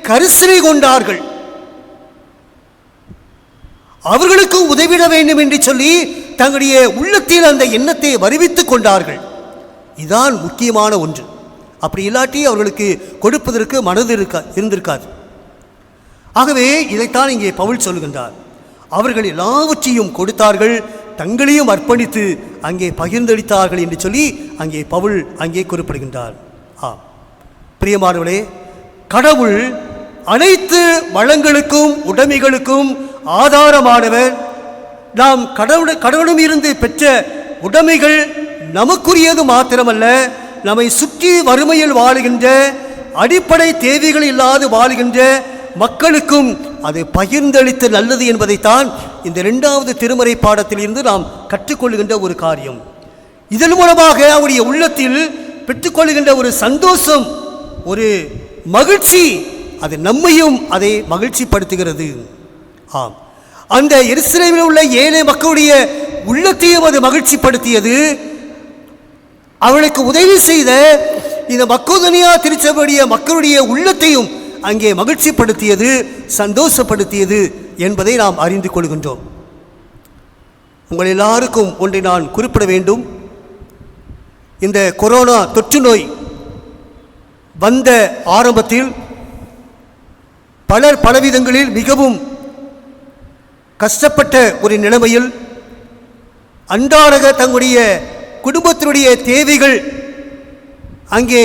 கரிசனை கொண்டார்கள். அவர்களுக்கு உதவிட வேண்டும் என்று சொல்லி தங்களுடைய உள்ளத்தில் அந்த எண்ணத்தை வருவித்துக் கொண்டார்கள். இதுதான் முக்கியமான ஒன்று. அப்படி இல்லாட்டி அவர்களுக்கு கொடுப்பதற்கு மனது இருந்திருக்காது. ஆகவே இதைத்தான் இங்கே பவுல் சொல்கின்றார். அவர்கள் எல்லாவற்றையும் கொடுத்தார்கள், தங்களையும் அர்ப்பணித்து அங்கே பகிர்ந்தளித்தார்கள் என்று சொல்லி அங்கே பவுல் அங்கே குறிப்பிடுகின்றார். பிரியமானவர்களே, கடவுள் அனைத்து வளங்களுக்கும் உடைமைகளுக்கும் ஆதாரமானவர். நாம் கடவுளிடம் இருந்து பெற்ற உடைமைகள் நமக்குரியது மாத்திரமல்ல, நம்மை சுற்றி வறுமையில் வாழுகின்ற, அடிப்படை தேவைகள் இல்லாது வாழுகின்ற மக்களுக்கும் அது பகிர்ந்தளித்து நல்லது என்பதைத்தான் இந்த 2வது திருமறை பாடத்தில் இருந்து நாம் கற்றுக்கொள்கின்ற ஒரு காரியம். இதன் மூலமாக அவருடைய உள்ளத்தில் பெற்றுக்கொள்கின்ற ஒரு சந்தோஷம், ஒரு மகிழ்ச்சி, அது நம்மையும் அதை மகிழ்ச்சிப்படுத்துகிறது. அந்த எருசலேமில் உள்ள ஏழை மக்களுடைய உள்ளத்தையும் அது மகிழ்ச்சிப்படுத்தியது. அவளுக்கு உதவி செய்த இந்த மக்கோதனியா திருச்சபையுடைய மக்களுடைய உள்ளத்தையும் அங்கே மகிழ்ச்சிப்படுத்தியது, சந்தோஷப்படுத்தியது என்பதை நாம் அறிந்து கொள்கின்றோம். உங்கள் எல்லாருக்கும் ஒன்றை நான் குறிப்பிட வேண்டும். இந்த கொரோனா தொற்று நோய் வந்த ஆரம்பத்தில் பலர் பலவிதங்களில் மிகவும் கஷ்டப்பட்ட ஒரு நிலைமையில் அன்றாட தங்களுடைய குடும்பத்தினுடைய தேவைகள் அங்கே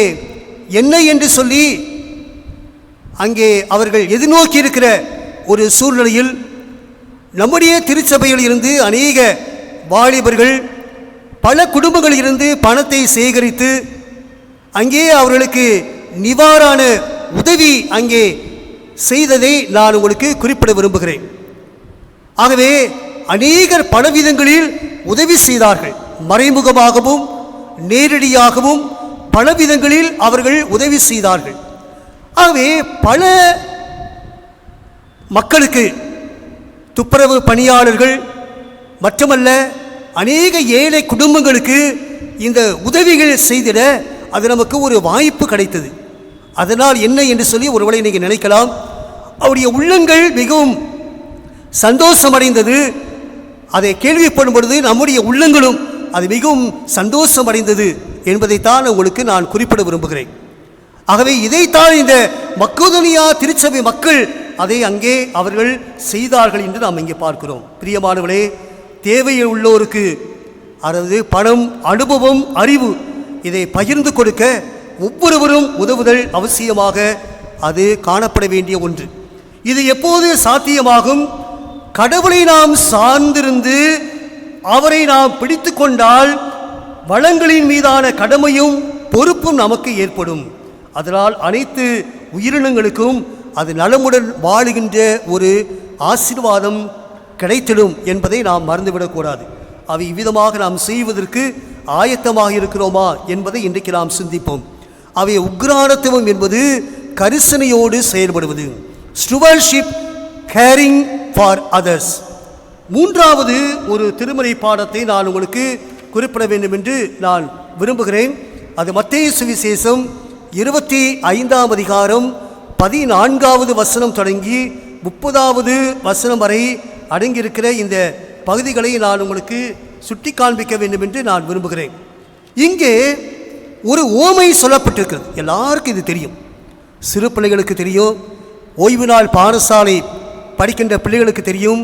என்ன என்று சொல்லி அங்கே அவர்கள் எதிர்நோக்கி இருக்கிற ஒரு சூழ்நிலையில் நம்முடைய திருச்சபையில் இருந்து அநேக வாலிபர்கள் பல குடும்பங்களில் இருந்து பணத்தை சேகரித்து அங்கே அவர்களுக்கு நிவாரண உதவி அங்கே செய்ததை நான் உங்களுக்கு குறிப்பிட விரும்புகிறேன். ஆகவே அநேகர் பலவிதங்களில் உதவி செய்தார்கள். மறைமுகமாகவும் நேரடியாகவும் பலவிதங்களில் அவர்கள் உதவி செய்தார்கள். ஆகவே பல மக்களுக்கு, துப்புரவு பணியாளர்கள் மட்டுமல்ல, அநேக ஏழை குடும்பங்களுக்கு இந்த உதவிகள் செய்திட அது நமக்கு ஒரு வாய்ப்பு கிடைத்தது. அதனால் என்ன என்று சொல்லி ஒருவேளை நீங்கள் நினைக்கலாம். அவருடைய உள்ளங்கள் மிகவும் சந்தோஷமடைந்தது. அதை கேள்விப்படும் பொழுது நம்முடைய உள்ளங்களும் அது மிகவும் சந்தோஷமடைந்தது என்பதைத்தான் உங்களுக்கு நான் குறிப்பிட விரும்புகிறேன். ஆகவே இதைத்தான் இந்த மக்கோதனியா திருச்சபை மக்கள் அதை அங்கே அவர்கள் செய்தார்கள் என்று நாம் இங்கே பார்க்கிறோம். பிரியமானவர்களே, தேவையில் உள்ளோருக்கு, அதாவது பணம், அனுபவம், அறிவு, இதை பகிர்ந்து கொடுக்க ஒவ்வொருவரும் உதவுதல் அவசியமாக அது காணப்பட வேண்டிய ஒன்று. இது எப்போது சாத்தியமாகும்? கடவுளை நாம் சார்ந்திருந்து அவரை நாம் பிடித்து கொண்டால் வளங்களின் மீதான கடமையும் பொறுப்பும் நமக்கு ஏற்படும். அதனால் அனைத்து உயிரினங்களுக்கும் அது நலமுடன் வாழுகின்ற ஒரு ஆசீர்வாதம் கிடைத்திடும் என்பதை நாம் மறந்துவிடக்கூடாது. அவை இவ்விதமாக நாம் செய்வதற்கு ஆயத்தமாக இருக்கிறோமா என்பதை இன்றைக்கு நாம் சிந்திப்போம். அவை உக்ரானத்துவம் என்பது கரிசனையோடு செயல்படுவது, ஸ்டுவர்ஷிப், கேரிங் ஃபார் அதர்ஸ். மூன்றாவது ஒரு திருமறை பாடத்தை நான் உங்களுக்கு குறிப்பிட வேண்டும் என்று நான் விரும்புகிறேன். அது மத்தேயு சுவிசேஷம் 25ஆம் அதிகாரம் 14வது வசனம் தொடங்கி 30வது வசனம் வரை அடங்கியிருக்கிற இந்த பகுதிகளை நான் உங்களுக்கு சுட்டி காண்பிக்க வேண்டும் என்று நான் விரும்புகிறேன். இங்கே ஒரு ஓமை சொல்லப்பட்டிருக்கிறது. எல்லாருக்கும் இது தெரியும். சிறு பிள்ளைகளுக்கு தெரியும், ஓய்வு நாள் பாடசாலை படிக்கின்ற பிள்ளைகளுக்கு தெரியும்,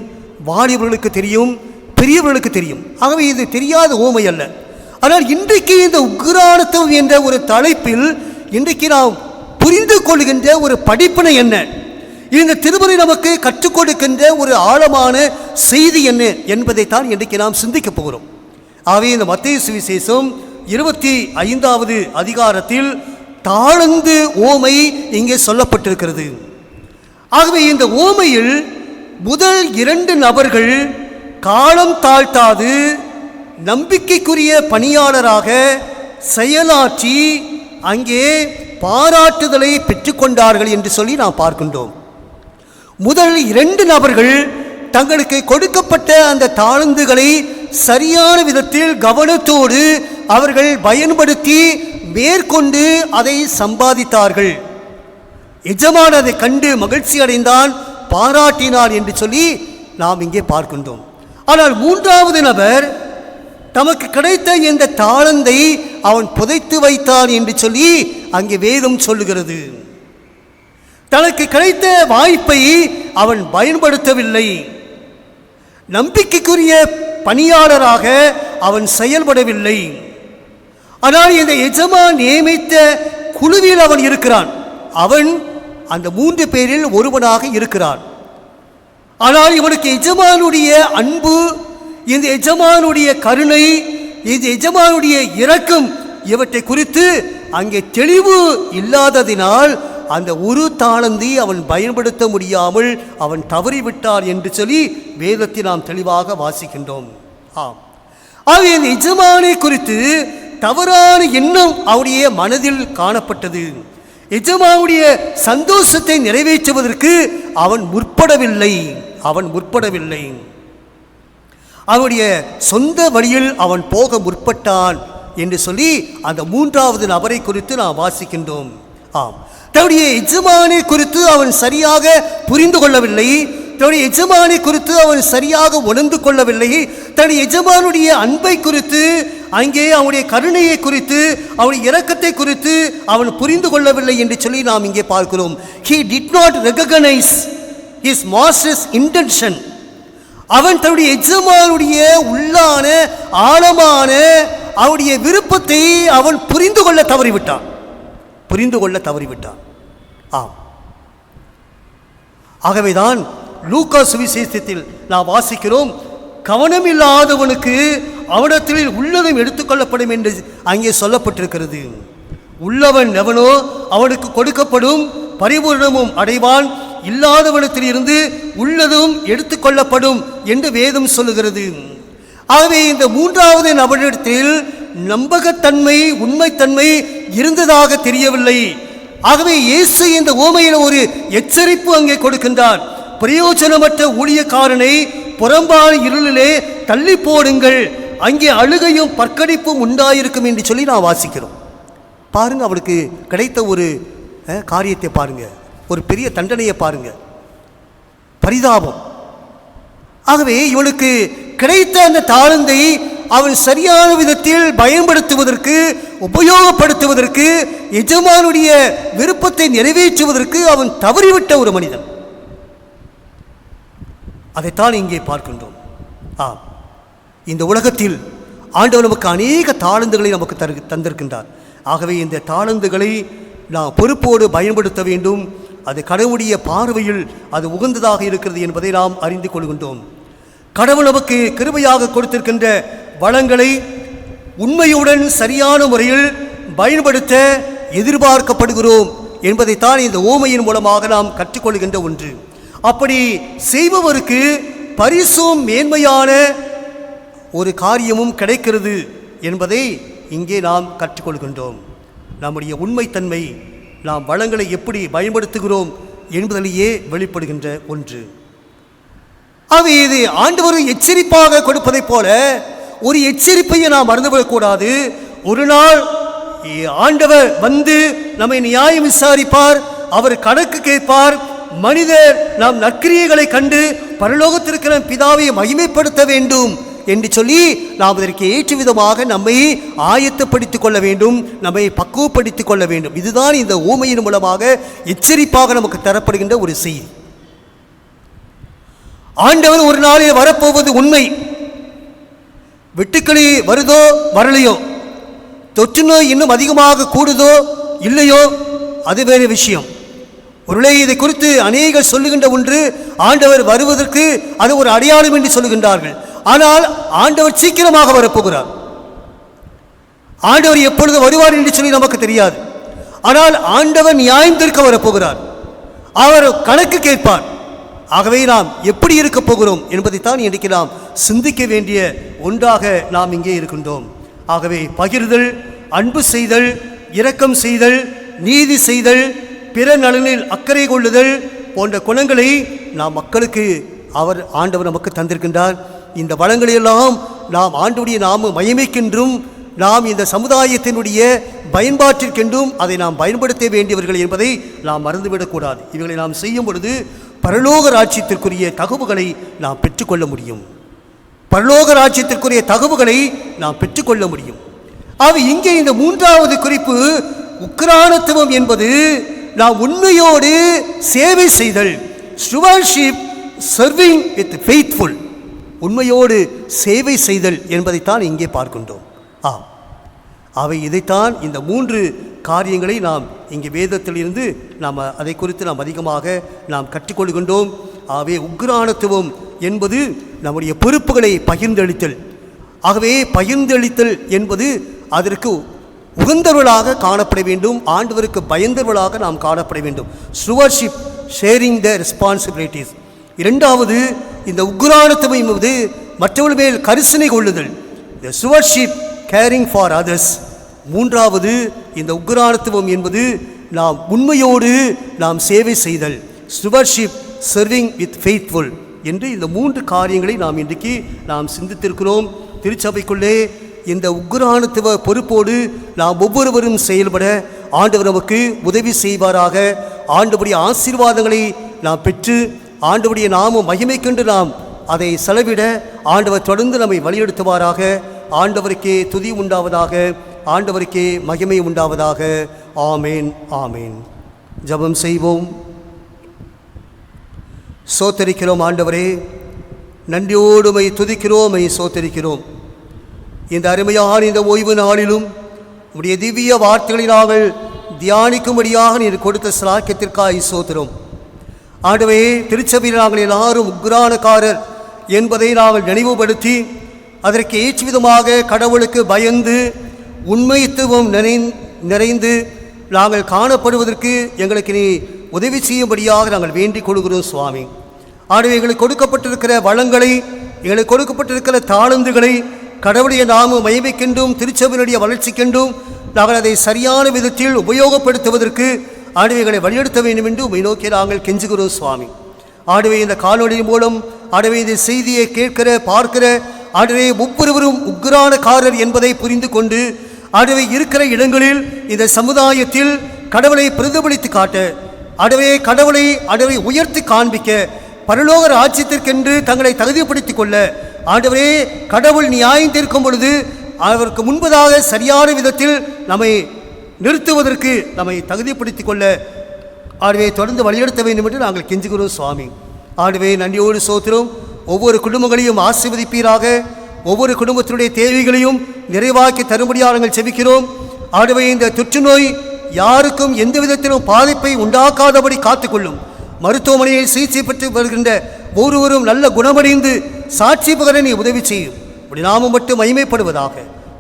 வாலிபர்களுக்கு தெரியும், பெரியவர்களுக்கு தெரியும். ஆகவே இது தெரியாத ஓமை அல்ல. ஆனால் இன்றைக்கு இந்த உக்ரானத்துவம் என்ற ஒரு தலைப்பில் இன்றைக்கு நாம் புரிந்து கொள்கின்ற ஒரு படிப்பினை என்ன, இந்த திருமுறை நமக்கு கற்றுக் கொடுக்கின்ற ஒரு ஆழமான செய்தி என்ன என்பதைத்தான் இன்றைக்கு நாம் சிந்திக்கப் போகிறோம். ஆகவே இந்த மத்தேயு சுவிசேஷம் 25வது அதிகாரத்தில் தாளந்து ஓமை இங்கே சொல்லப்பட்டிருக்கிறது. ஆகவே இந்த ஓமையில் முதல் 2 நபர்கள் காலம் தாழ்த்தாது நம்பிக்கைக்குரிய பணியாளராக செயலாற்றி அங்கே பாராட்டுதலை பெற்றுக்கொண்டார்கள் என்று சொல்லி நாம் பார்க்கின்றோம். முதல் 2 நபர்கள் தங்களுக்கு கொடுக்கப்பட்ட அந்த தாளந்துகளை சரியான விதத்தில் கவனத்தோடு அவர்கள் பயன்படுத்தி மேற்கொண்டு அதை சம்பாதித்தார்கள். எஜமான் அதை கண்டு மகிழ்ச்சி அடைந்தான், பாராட்டினார் என்று சொல்லி நாம் இங்கே பார்க்கின்றோம். ஆனால் 3வது நபர் தமக்கு கிடைத்த இந்த தாளந்தை அவன் புதைத்து வைத்தான் என்று சொல்லி அங்கே வேதம் சொல்லுகிறது. தனக்கு கிடைத்த வாய்ப்பை அவன் பயன்படுத்தவில்லை. நம்பிக்கைக்குரிய பணியாளராக அவன் செயல்படவில்லை. ஆனால் இந்த எஜமான் நியமித்த குழுவில் அவன் இருக்கிறான். அவன் அந்த 3 பேரில் ஒருவனாக இருக்கிறான். ஆனால் இவனுக்கு எஜமானுடைய அன்பு, இந்த எஜமானுடைய கருணை, இந்த எஜமானுடைய இரக்கம் இவற்றை குறித்து அங்கே தெளிவு இல்லாததினால் அந்த ஒரு தாளந்தை அவன் பயன்படுத்த முடியாமல் அவன் தவறிவிட்டார் என்று சொல்லி வேதத்தை நாம் தெளிவாக வாசிக்கின்றோம். ஆகவே இந்த எஜமானை குறித்து தவறான எண்ணம் அவருடைய மனதில் காணப்பட்டது. எஜமானுடைய சந்தோஷத்தை நிறைவேற்றுவதற்கு அவன் முற்படவில்லை. அவனுடைய சொந்த வழியில் அவன் போக முற்பட்டான் என்று சொல்லி அந்த 3வது நபரை குறித்து நாம் வாசிக்கின்றோம். தன்னுடைய எஜமானை குறித்து அவன் சரியாக புரிந்து கொள்ளவில்லை. தன்னுடைய எஜமானை குறித்து அவன் சரியாக உணர்ந்து கொள்ளவில்லை. தன்னுடைய எஜமானுடைய அன்பை குறித்து, அங்கே அவனுடைய கருணையை குறித்து, அவனுடைய இரக்கத்தை குறித்து அவன் புரிந்து கொள்ளவில்லை என்று சொல்லி நாம் இங்கே பார்க்கிறோம். He did not recognize his master's intention. அவன் தன்னுடைய எஜமானுடைய உள்ளான ஆழமான அவனுடைய விருப்பத்தை அவன் புரிந்து கொள்ள தவறிவிட்டான். ஆகவேதான் லூக்கா சுவிசேஷத்தில் நாம் வாசிக்கிறோம், கவனமில்லாதவனுக்கு அவனிடத்தில் உள்ளதும் எடுத்துக்கொள்ளப்படும் என்று அங்கே சொல்லப்பட்டிருக்கிறது. உள்ளவன் எவனோ அவனுக்கு கொடுக்கப்படும், பரிபூரணமும் அடைவான். இல்லாதவனத்தில் இருந்து உள்ளதும் எடுத்துக்கொள்ளப்படும் என்று வேதம் சொல்லுகிறது. ஆகவே இந்த 3வது நபரிடத்தில் நம்பகத்தன்மை, உண்மைத்தன்மை இருந்ததாக தெரியவில்லை. ஆகவே இயேசு இந்த ஓமையில் ஒரு எச்சரிப்பு அங்கே கொடுக்கின்றார். பிரயோஜனமற்ற ஊழியக்காரனை புறம்பான இருளிலே தள்ளி போடுங்கள், அங்கே அழுகையும் பற்கடிப்பும் உண்டாயிருக்கும் என்று சொல்லி நான் வாசிக்கிறோம். பாருங்க, அவனுக்கு கிடைத்த ஒரு காரியத்தை பாருங்க, ஒரு பெரிய தண்டனையை பாருங்க, பரிதாபம். ஆகவே இவனுக்கு கிடைத்த அந்த தாளந்தை அவன் சரியான விதத்தில் பயன்படுத்துவதற்கு, உபயோகப்படுத்துவதற்கு, எஜமானுடைய விருப்பத்தை நிறைவேற்றுவதற்கு அவன் தவறிவிட்ட ஒரு மனிதன். அதைத்தான் இங்கே பார்க்கின்றோம். இந்த உலகத்தில் ஆண்டவர் நமக்கு அநேக தாளந்துகளை நமக்கு தந்திருக்கின்றார். ஆகவே இந்த தாளந்துகளை நாம் பொறுப்போடு பயன்படுத்த வேண்டும். அது கடவுளுடைய பார்வையில் அது உகந்ததாக இருக்கிறது என்பதை நாம் அறிந்து கொள்கின்றோம். கடவுள் நமக்கு கிருபையாக கொடுத்திருக்கின்ற வளங்களை உண்மையுடன் சரியான முறையில் பயன்படுத்த எதிர்பார்க்கப்படுகிறோம் என்பதைத்தான் இந்த ஓமையின் மூலமாக நாம் கற்றுக்கொள்கின்ற ஒன்று. அப்படி செய்பவருக்கு பரிசும் மேன்மையான ஒரு காரியமும் கிடைக்கிறது என்பதை இங்கே நாம் கற்றுக்கொள்கின்றோம். நம்முடைய உண்மைத்தன்மை, நாம் வளங்களை எப்படி பயன்படுத்துகிறோம் என்பதிலேயே வெளிப்படுகின்ற ஒன்று. அவை இது ஆண்டவர் எச்சரிப்பாக கொடுப்பதைப் போல ஒரு எச்சரிப்பையை நாம் மறந்துவிடக்கூடாது. ஒரு நாள் ஆண்டவர் வந்து நம்மை நியாயம் விசாரிப்பார், அவர் கணக்கு கேட்பார். மனிதர் நாம் நற்கிரியைகளை கண்டு பரலோகத்திற்கிற பிதாவை மகிமைப்படுத்த வேண்டும் என்று சொல்லி நாம் அதற்கு ஏற்ற விதமாக நம்மை ஆயத்தப்படுத்திக் கொள்ள வேண்டும், நம்மை பக்குவப்படுத்திக் கொள்ள வேண்டும். இதுதான் இந்த ஊமையின் மூலமாக எச்சரிப்பாக நமக்கு தரப்படுகின்ற ஒரு செய்தி. ஆண்டவர் ஒரு நாளில் வரப்போவது உண்மை. வெட்டுக்கிளி வருதோ வரலையோ, தொற்று நோய் இன்னும் அதிகமாக கூடுதோ இல்லையோ, அது வேறு விஷயம். ஒருவேளை இதை குறித்து அநேகர் சொல்லுகின்ற ஒன்று, ஆண்டவர் வருவதற்கு அது ஒரு அடையாளம் என்று சொல்லுகின்றார்கள். ஆனால் ஆண்டவர் சீக்கிரமாக வரப்போகிறார். ஆண்டவர் எப்பொழுது வருவார் என்று சொல்லி நமக்கு தெரியாது. ஆனால் ஆண்டவர் நியாயம் தீர்க்க வரப்போகிறார், அவர் கணக்கு கேட்பார். ஆகவே நாம் எப்படி இருக்க போகிறோம் என்பதைத்தான் இன்றைக்கு நாம் சிந்திக்க வேண்டிய ஒன்றாக நாம் இங்கே இருக்கின்றோம். ஆகவே பகிர்தல், அன்பு செய்தல், இரக்கம் செய்தல், நீதி செய்தல், பிற நலனில் அக்கறை கொள்ளுதல் போன்ற குணங்களை நாம் மக்களுக்கு ஆண்டவர் நமக்கு தந்திருக்கின்றார். இந்த வளங்களையெல்லாம் நாம் ஆண்டவருடைய நாம மகிமைக்கென்றும் நாம் இந்த சமுதாயத்தினுடைய பயன்பாட்டிற்கென்றும் அதை நாம் பயன்படுத்த வேண்டியவர்கள் என்பதை நாம் மறந்துவிடக்கூடாது. இவைகளை நாம் செய்யும் பொழுது பரலோக ராஜ்யத்திற்குரிய தகவுகளை நாம் பெற்றுக்கொள்ள முடியும். பரலோக ராஜ்யத்திற்குரிய தகவுகளை நாம் பெற்றுக்கொள்ள முடியும். இங்கே இந்த மூன்றாவது குறிப்பு உக்ரானத்துவம் என்பது நாம் உண்மையோடு சேவை செய்தல், ஸ்டுவர்ஷிப், சர்விங் வித் ஃபெய்த்ஃபுல், உண்மையோடு சேவை செய்தல் என்பதைத்தான் இங்கே பார்க்கின்றோம். இதைத்தான் இந்த மூன்று காரியங்களை நாம் இங்கே வேதத்திலிருந்து நாம் அதை குறித்து நாம் அதிகமாக நாம் கற்றுக்கொள்கின்றோம். உக்ரானத்துவம் என்பது நம்முடைய பொறுப்புகளை பகிர்ந்தளித்தல். ஆகவே பகிர்ந்தளித்தல் என்பது அதற்கு உகந்தவர்களாக காணப்பட வேண்டும், ஆண்டவருக்கு பயந்தவர்களாக நாம் காணப்பட வேண்டும். ஸ்டுவர்ஷிப், ஷேரிங் த ரெஸ்பான்சிபிலிட்டிஸ். இரண்டாவது, இந்த உக்ரானத்துவம் என்பது மற்றவர்கள் மேல் கரிசனை கொள்ளுதல், த ஸ்டுவர்ஷிப் கேரிங் ஃபார் அதர்ஸ். மூன்றாவது, இந்த உக்ரானத்துவம் என்பது நாம் உண்மையோடு நாம் சேவை செய்தல், ஸ்டுவர்ஷிப், சர்விங் வித் ஃபெய்த்ஃபுல் என்று இந்த மூன்று காரியங்களை நாம் இன்றைக்கு நாம் சிந்தித்திருக்கிறோம். திருச்சபைக்குள்ளே இந்த உக்ரானத்துவ பொறுப்போடு நாம் ஒவ்வொருவரும் செயல்பட ஆண்டவர் நமக்கு உதவி செய்வாராக. ஆண்டவருடைய ஆசீர்வாதங்களை நாம் பெற்று ஆண்டவருடைய நாம மகிமைக்கென்று நாம் அதை செலவிட ஆண்டவர் தொடர்ந்து நம்மை வழிநடத்துவாராக. ஆண்டவருக்கே துதி உண்டாவதாக, ஆண்டவருக்கே மகிமை உண்டாவதாக. ஆமேன், ஆமேன். ஜெபம் செய்வோம். சோத்தரிக்கிறோம் ஆண்டவரே, நன்றியோடு மை துதிக்கிறோம், மை சோத்தரிக்கிறோம். இந்த அருமையான இந்த ஓய்வு நாளிலும் உடைய திவ்ய வார்த்தைகளை நாங்கள் தியானிக்கும்படியாக நீர் கொடுத்த சிலாக்கியத்திற்காக சோத்திரம். ஆண்டவே, திருச்சபையில் நாங்கள் எல்லாரும் உக்ரானக்காரர் என்பதை நாங்கள் நினைவுபடுத்தி அதற்கு ஏற்ற விதமாக கடவுளுக்கு பயந்து உண்மைத்துவம் நிறைந்து நாங்கள் காணப்படுவதற்கு எங்களுக்கு நீ உதவி செய்யும்படியாக நாங்கள் வேண்டிக் கொள்கிறோம் சுவாமி. ஆகவே எங்களுக்கு கொடுக்கப்பட்டிருக்கிற வளங்களை, எங்களுக்கு கொடுக்கப்பட்டிருக்கிற தாளந்துகளை கடவுளுடைய நாம மகிமைக்கென்றும் திருச்சபையினுடைய வளர்ச்சிக்கென்றும் நாங்கள் அதை சரியான விதத்தில் உபயோகப்படுத்துவதற்கு ஆண்டவைகளை வழிநடத்த வேண்டும் என்று உம்மை நோக்கி நாங்கள் கெஞ்சுகிறோம் சுவாமி. ஆண்டவே, இந்த காணொளியின் மூலம் ஆண்டவே இந்த செய்தியை கேட்கிற பார்க்கிற ஆண்டவே ஒவ்வொருவரும் உக்ரானக்காரர் என்பதை புரிந்து கொண்டு ஆண்டவே இருக்கிற இடங்களில் இந்த சமுதாயத்தில் கடவுளை பிரதிபலித்து காட்ட, ஆண்டவே கடவுளை ஆண்டவை உயர்த்தி காண்பிக்க, பரலோக ராஜ்யத்திற்கென்று தங்களை தகுதிப்படுத்திக் கொள்ள, ஆண்டவரே கடவுள் நியாயம் தீர்க்கும் பொழுது அவருக்கு முன்பதாக சரியான விதத்தில் நம்மை நிறுத்துவதற்கு நம்மை தகுதிப்படுத்திக் கொள்ள ஆண்டவே தொடர்ந்து வழிநடத்த வேண்டும் என்று நாங்கள் கெஞ்சுகிறோம் சுவாமி. ஆண்டவே, நன்றியோடு சோத்திரம். ஒவ்வொரு குடும்பங்களையும் ஆசீர்வதிப்பீராக. ஒவ்வொரு குடும்பத்தினுடைய தேவைகளையும் நிறைவாக்கி தரும்படியாக நாங்கள் செபிக்கிறோம். ஆண்டவே, இந்த தொற்று நோய் யாருக்கும் எந்த விதத்திலும் பாதிப்பை உண்டாக்காதபடி காத்துக்கொள்ளும். மருத்துவமனையில் சிகிச்சை பெற்று வருகின்ற ஒருவரும் நல்ல குணமடைந்து சாட்சி பகர நீ உதவி செய்யும். இப்படி நாமும் மட்டும் மகிமைப்படுவதாக.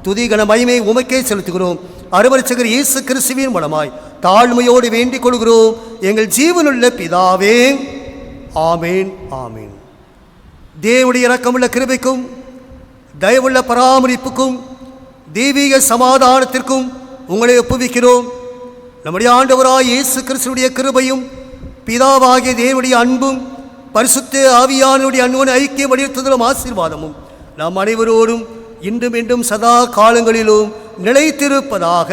துதி கன மகிமை உமக்கே செலுத்துகிறோம். அருமரட்சகர் இயேசு கிறிஸ்துவின் மூலமாய் தாழ்மையோடு வேண்டிக் கொள்கிறோம் எங்கள் ஜீவனுள்ள பிதாவே. ஆமேன், ஆமேன். தேவனுடைய இரக்கமுள்ள கிருபைக்கும் தயவுள்ள பராமரிப்புக்கும் தெய்வீக சமாதானத்திற்கும் உங்களை ஒப்புவிக்கிறோம். நம்முடைய ஆண்டவராய் இயேசு கிறிஸ்துவுடைய கிருபையும் பிதாவாகிய தேவனுடைய அன்பும் பரிசுத்த ஆவியானுடைய அன்புடன் ஐக்கிய வலியுறுத்துதலும் ஆசீர்வாதமும் நாம் அனைவரோடும் இன்றும் இன்றும் சதா காலங்களிலும் நிலைத்திருப்பதாக.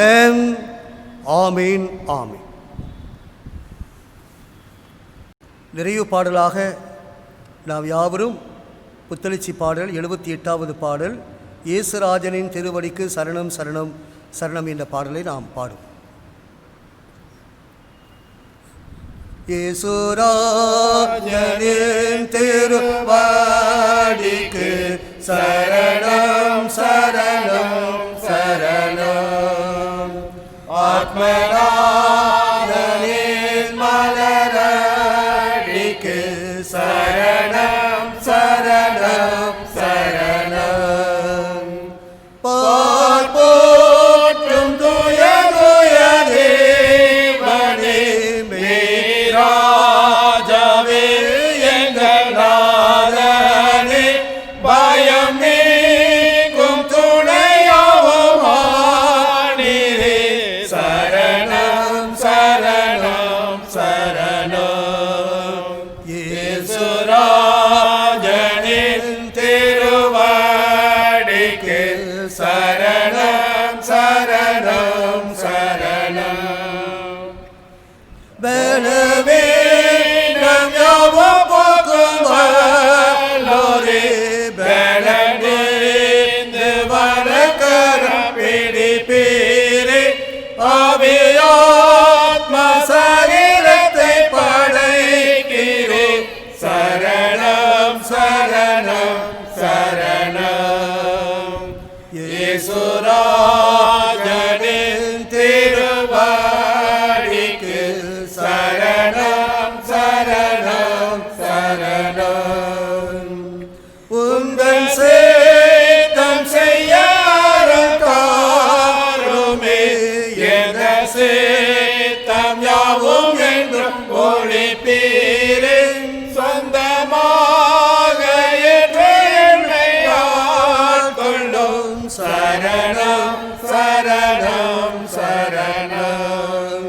ஆமீன், ஆமீன். நிறைவு பாடலாக நாம் யாவரும் புத்தெழுச்சி பாடல் 78வது பாடல் இயேசுராஜனின் திருவடிக்கு சரணம் சரணம் சரணம் என்ற பாடலை நாம் பாடும். இயேசுராஜனின் திருவடிக்கு சரணம் சரணம் சரணம். ஆத்மநாதனின் மலரடிக்கு சரணம் சரணம் சரணம். பார்ப்போற்றும் துய துய தேவனே மேராஜாவே எங்கள் நாதனே பயம் நீக்கும் துணையாவும் ஆனீரே சரணம் சரணம் சரணம். இயேசுராஜனின் திருவடிக்கு சரணம் சரணம் சரணம். பலவீனம் யாவும் போக்கும் வல்லோரே பலனடைந்து வலக்கரம் பிடிப்பீரே. ஆவியாத்ம சரீரத்தை படைக்கிறே சரணம் சரணம் சரணம். இயேசுராஜனின் திருவடிக்கு சரணம் சரணம் சரணம். உந்தன் சேத்தம் செய்யாருமே என சேத்தம் யாவும் என்றும் ஒளிப்பீரே. சொந்தமாக ஏற்று என்னை ஆட்கொள்ளும் சரணம் சரணம் சரணம்.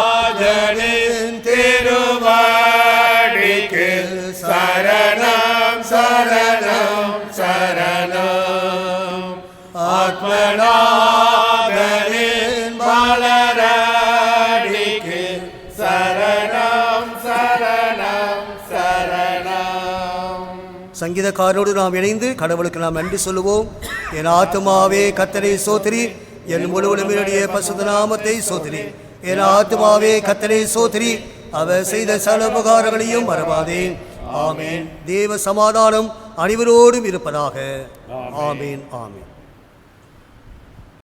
இயேசுராஜனின் திருவடிக்கு சரணம் சரணம் சரணம். ஆத்மநாதனின் மலரடிக்கு சரணம் சரணம் சரணம். சங்கீதக்காரரோடு நாம் இணைந்து கடவுளுக்கு நாம் நன்றி சொல்லுவோம். என் ஆத்துமாவே கர்த்தரை சோத்திரி, என் முழுவதும் பசுத்த நாமத்தை சோத்திரி. என் ஆத்துமாவே கர்த்தரை சோத்திரி, அவர் செய்த சகல உபகாரங்களையும் மறவாதே. ஆமீன். தேவ சமாதானம் அனைவரோடும் இருப்பதாக. ஆமீன், ஆமீன்.